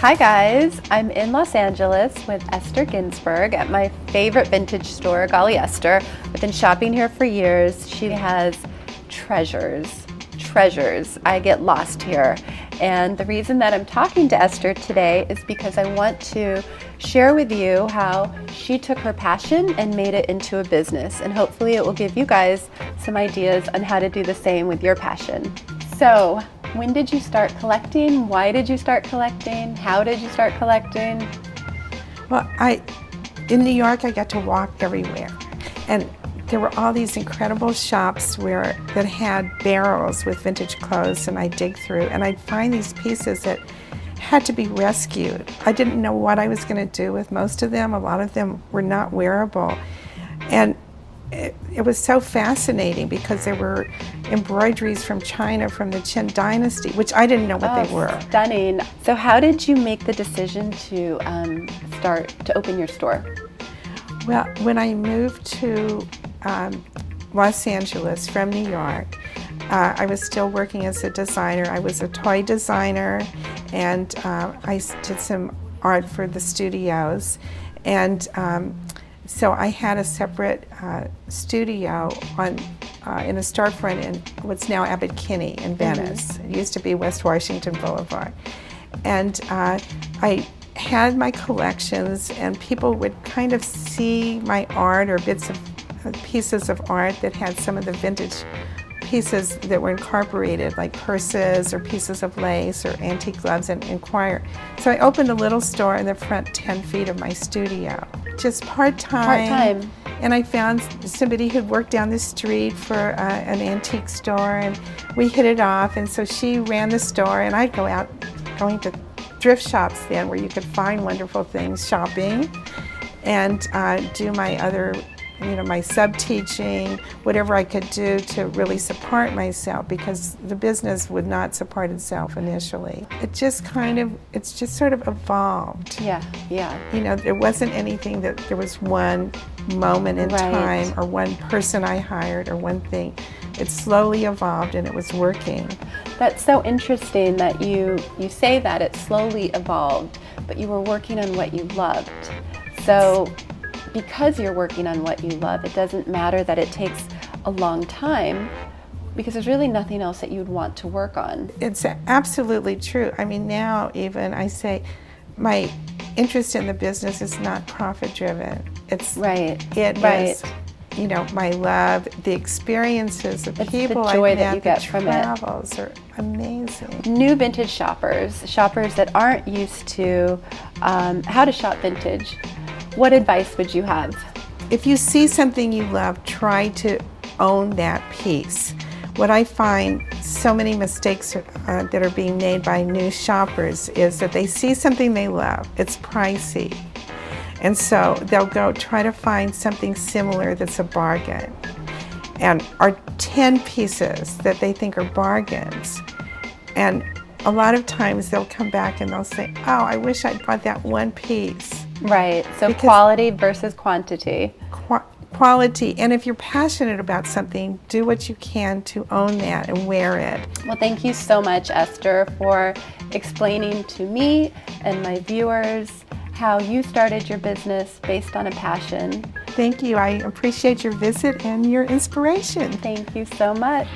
Hi guys, I'm in Los Angeles with Esther Ginsberg at my favorite vintage store, Golly Esther. I've been shopping here for years. She has treasures. I get lost here. And the reason that I'm talking to Esther today is because I want to share with you how she took her passion and made it into a business. And hopefully it will give you guys some ideas on how to do the same with your passion. So, when did you start collecting? Why did you start collecting? How did you start collecting? Well, in New York, I got to walk everywhere. And there were all these incredible shops that had barrels with vintage clothes, and I'd dig through, and I'd find these pieces that had to be rescued. I didn't know what I was going to do with most of them. A lot of them were not wearable. And it was so fascinating because there were embroideries from China from the Qin dynasty, which I didn't know what they were. Stunning. So how did you make the decision to open your store? Well, when I moved to Los Angeles from New York, I was still working as a designer. I was a toy designer, and I did some art for the studios. And so I had a separate studio in a storefront in what's now Abbot Kinney in Venice. It used to be West Washington Boulevard. And I had my collections, and people would kind of see my art or pieces of art that had some of the vintage pieces that were incorporated, like purses or pieces of lace or antique gloves, and inquire. So I opened a little store in the front 10 feet of my studio, just part-time. And I found somebody who'd worked down the street for an antique store, and we hit it off. And so she ran the store, and I'd go out going to thrift shops then where you could find wonderful things, shopping, and do my other, my sub-teaching, whatever I could do to really support myself, because the business would not support itself initially. It's just sort of evolved. Yeah. There wasn't anything that there was one moment in time or one person I hired or one thing. It slowly evolved, and it was working. That's so interesting that you say that it slowly evolved, but you were working on what you loved. So because you're working on what you love, it doesn't matter that it takes a long time, because there's really nothing else that you'd want to work on. It's absolutely true. I mean, now even I say my interest in the business is not profit-driven. It is, my love, the experiences, the people the joy I've met, that you get the from travels are amazing. New vintage shoppers that aren't used to how to shop vintage, what advice would you have? If you see something you love, try to own that piece. What I find so many mistakes that are being made by new shoppers is that they see something they love, it's pricey, and so they'll go try to find something similar that's a bargain, and are 10 pieces that they think are bargains, and a lot of times they'll come back and they'll say, oh, I wish I'd bought that one piece. Right, so because quality versus quantity. Quality, and if you're passionate about something, do what you can to own that and wear it. Well, thank you so much, Esther, for explaining to me and my viewers how you started your business based on a passion. Thank you. I appreciate your visit and your inspiration. Thank you so much.